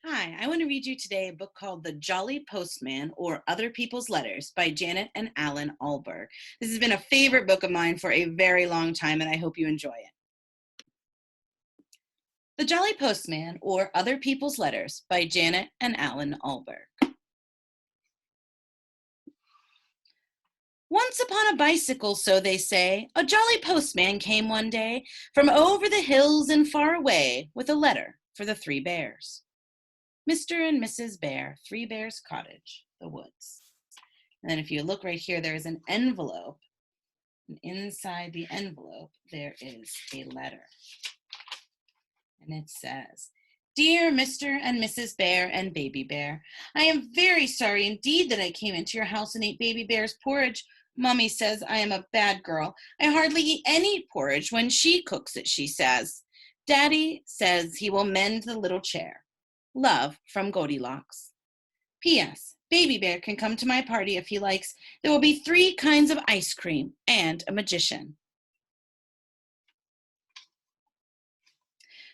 Hi, I want to read you today a book called The Jolly Postman or Other People's Letters by Janet and Allan Ahlberg. This has been a favorite book of mine for a very long time, and I hope you enjoy it. The Jolly Postman or Other People's Letters by Janet and Allan Ahlberg. Once upon a bicycle, so they say, a jolly postman came one day from over the hills and far away with a letter for the 3 bears. Mr. and Mrs. Bear, 3 Bears Cottage, the woods. And then if you look right here, there is an envelope. And inside the envelope, there is a letter. And it says, Dear Mr. and Mrs. Bear and Baby Bear, I am very sorry indeed that I came into your house and ate Baby Bear's porridge. Mommy says I am a bad girl. I hardly eat any porridge when she cooks it, she says. Daddy says he will mend the little chair. Love from Goldilocks. P.S. Baby Bear can come to my party if he likes. There will be 3 kinds of ice cream and a magician.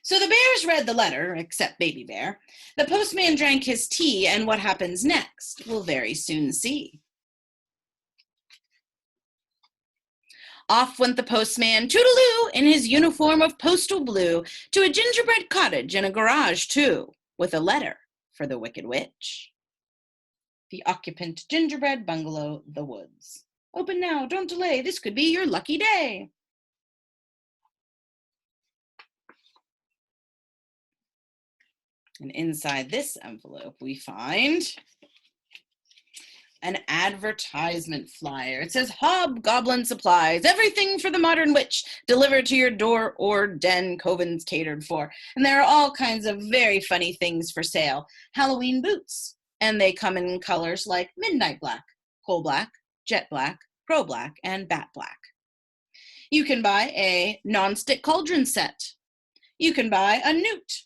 So the bears read the letter, except Baby Bear. The postman drank his tea, and what happens next we'll very soon see. Off went the postman, toodaloo, in his uniform of postal blue, to a gingerbread cottage and a garage, too, with a letter for the Wicked Witch. The occupant gingerbread bungalow, the woods. Open now, don't delay, this could be your lucky day. And inside this envelope, we find an advertisement flyer. It says Hobgoblin Supplies, everything for the modern witch, delivered to your door or den, covens catered for. And there are all kinds of very funny things for sale. Halloween boots, and they come in colors like midnight black, coal black, jet black, crow black, and bat black. You can buy a nonstick cauldron set. You can buy a newt,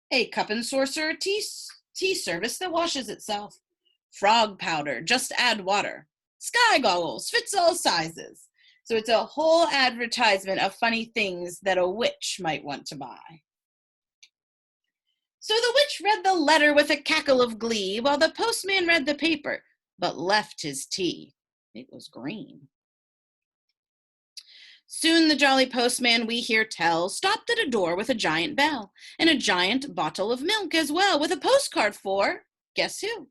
a cup and saucer tea service that washes itself. Frog powder, just add water. Sky goggles, fits all sizes. So it's a whole advertisement of funny things that a witch might want to buy. So the witch read the letter with a cackle of glee, while the postman read the paper, but left his tea. It was green. Soon the jolly postman, we hear tell, stopped at a door with a giant bell, and a giant bottle of milk as well, with a postcard for, guess who?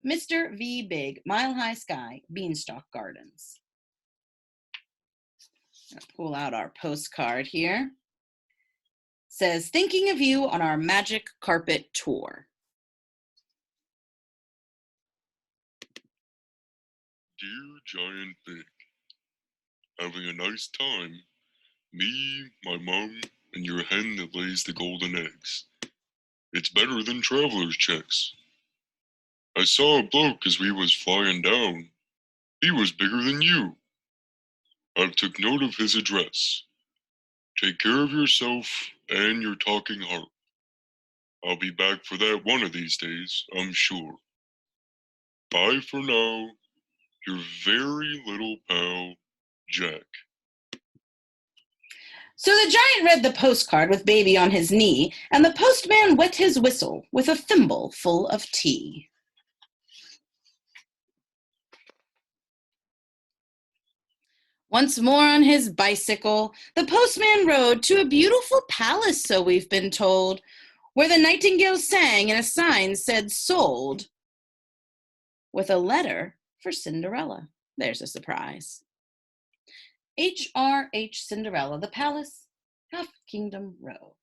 Mr. V. Big, Mile High Sky, Beanstalk Gardens. I'll pull out our postcard here. It says, thinking of you on our magic carpet tour. Dear Giant Big, having a nice time. Me, my mom, and your hen that lays the golden eggs. It's better than traveler's checks. I saw a bloke as we was flying down. He was bigger than you. I've took note of his address. Take care of yourself and your talking harp. I'll be back for that one of these days, I'm sure. Bye for now, your very little pal, Jack. So the giant read the postcard with baby on his knee, and the postman wet his whistle with a thimble full of tea. Once more on his bicycle, the postman rode to a beautiful palace, so we've been told, where the nightingale sang and a sign said sold, with a letter for Cinderella. There's a surprise. H.R.H. Cinderella, the Palace, Half Kingdom Road.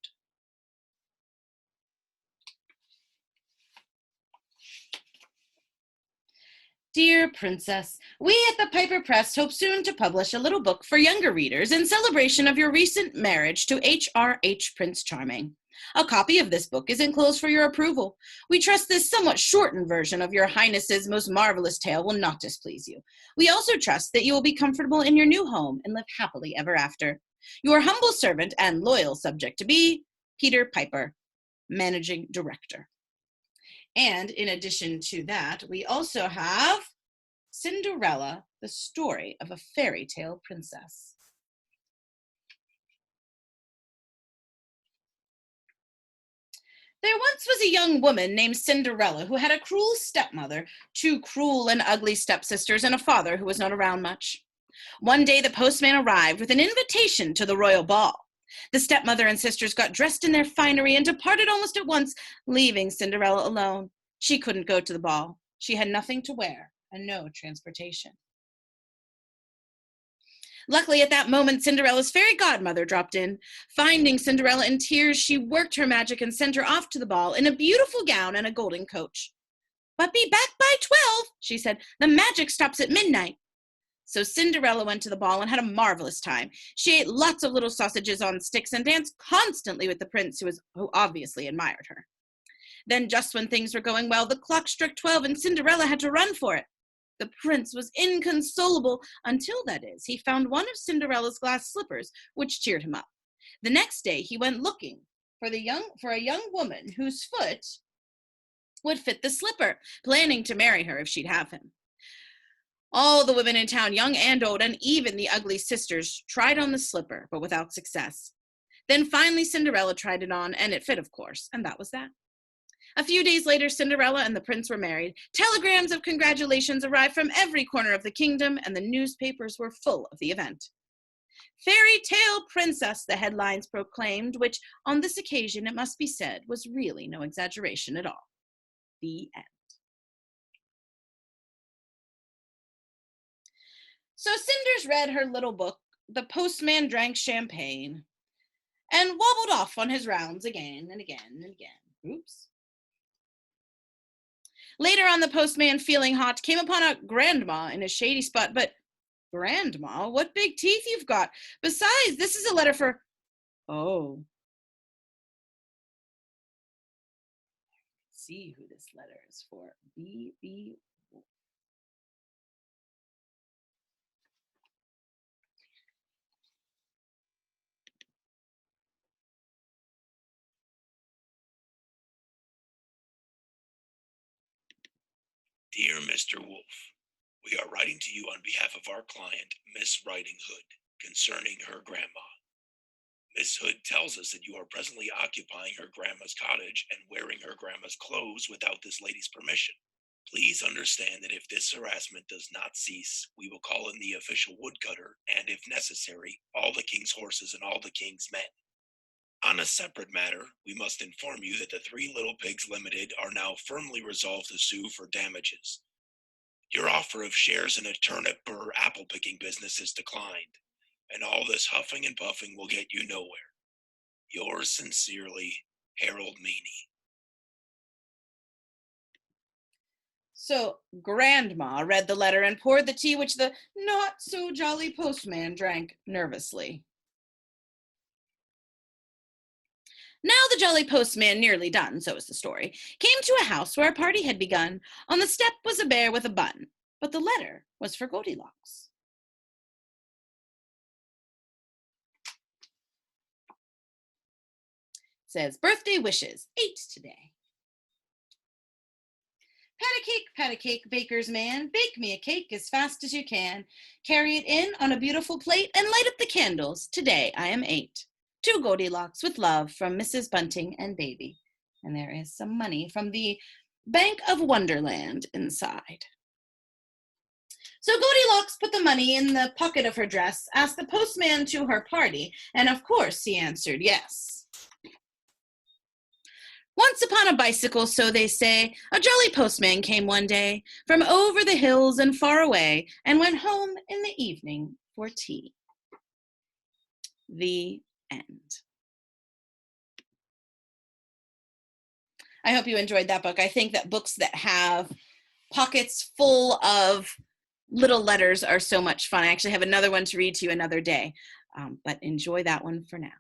Dear Princess, we at the Piper Press hope soon to publish a little book for younger readers in celebration of your recent marriage to H.R.H. Prince Charming. A copy of this book is enclosed for your approval. We trust this somewhat shortened version of your Highness's most marvelous tale will not displease you. We also trust that you will be comfortable in your new home and live happily ever after. Your humble servant and loyal subject to be, Peter Piper, Managing Director. And in addition to that, we also have Cinderella, the story of a fairy tale princess. There once was a young woman named Cinderella who had a cruel stepmother, two cruel and ugly stepsisters, and a father who was not around much. One day the postman arrived with an invitation to the royal ball. The stepmother and sisters got dressed in their finery and departed almost at once, leaving Cinderella alone. She couldn't go to the ball. She had nothing to wear and no transportation. Luckily, at that moment, Cinderella's fairy godmother dropped in. Finding Cinderella in tears, she worked her magic and sent her off to the ball in a beautiful gown and a golden coach. "But be back by 12, she said. "The magic stops at midnight." So Cinderella went to the ball and had a marvelous time. She ate lots of little sausages on sticks and danced constantly with the prince, who obviously admired her. Then, just when things were going well, the clock struck 12 and Cinderella had to run for it. The prince was inconsolable until, that is, he found one of Cinderella's glass slippers, which cheered him up. The next day he went looking for a young woman whose foot would fit the slipper, planning to marry her if she'd have him. All the women in town, young and old, and even the ugly sisters, tried on the slipper, but without success. Then finally Cinderella tried it on, and it fit, of course, and that was that. A few days later, Cinderella and the prince were married. Telegrams of congratulations arrived from every corner of the kingdom, and the newspapers were full of the event. "Fairy tale princess," the headlines proclaimed, which, on this occasion, it must be said, was really no exaggeration at all. The end. So Cinders read her little book, The Postman Drank Champagne, and wobbled off on his rounds again and again and again. Oops. Later on, the postman, feeling hot, came upon a grandma in a shady spot. "But, Grandma, what big teeth you've got. Besides, this is a letter for..." Oh. Let's see who this letter is for. B. Dear Mr. Wolf, we are writing to you on behalf of our client, Miss Riding Hood, concerning her grandma. Miss Hood tells us that you are presently occupying her grandma's cottage and wearing her grandma's clothes without this lady's permission. Please understand that if this harassment does not cease, we will call in the official woodcutter and, if necessary, all the king's horses and all the king's men. On a separate matter, we must inform you that the Three Little Pigs Limited are now firmly resolved to sue for damages. Your offer of shares in a turnip or apple picking business is declined, and all this huffing and puffing will get you nowhere. Yours sincerely, Harold Meany. So Grandma read the letter and poured the tea, which the not-so-jolly postman drank nervously. Now the jolly postman, nearly done, so is the story, came to a house where a party had begun. On the step was a bear with a bun, but the letter was for Goldilocks. It says, "Birthday wishes, 8 today. Pat a cake, baker's man, bake me a cake as fast as you can. Carry it in on a beautiful plate and light up the candles. Today I am 8. To Goldilocks, with love, from Mrs. Bunting and Baby." And there is some money from the Bank of Wonderland inside. So Goldilocks put the money in the pocket of her dress, asked the postman to her party, and of course he answered yes. Once upon a bicycle, so they say, a jolly postman came one day from over the hills and far away, and went home in the evening for tea. The end. I hope you enjoyed that book. I think that books that have pockets full of little letters are so much fun. I actually have another one to read to you another day, but enjoy that one for now.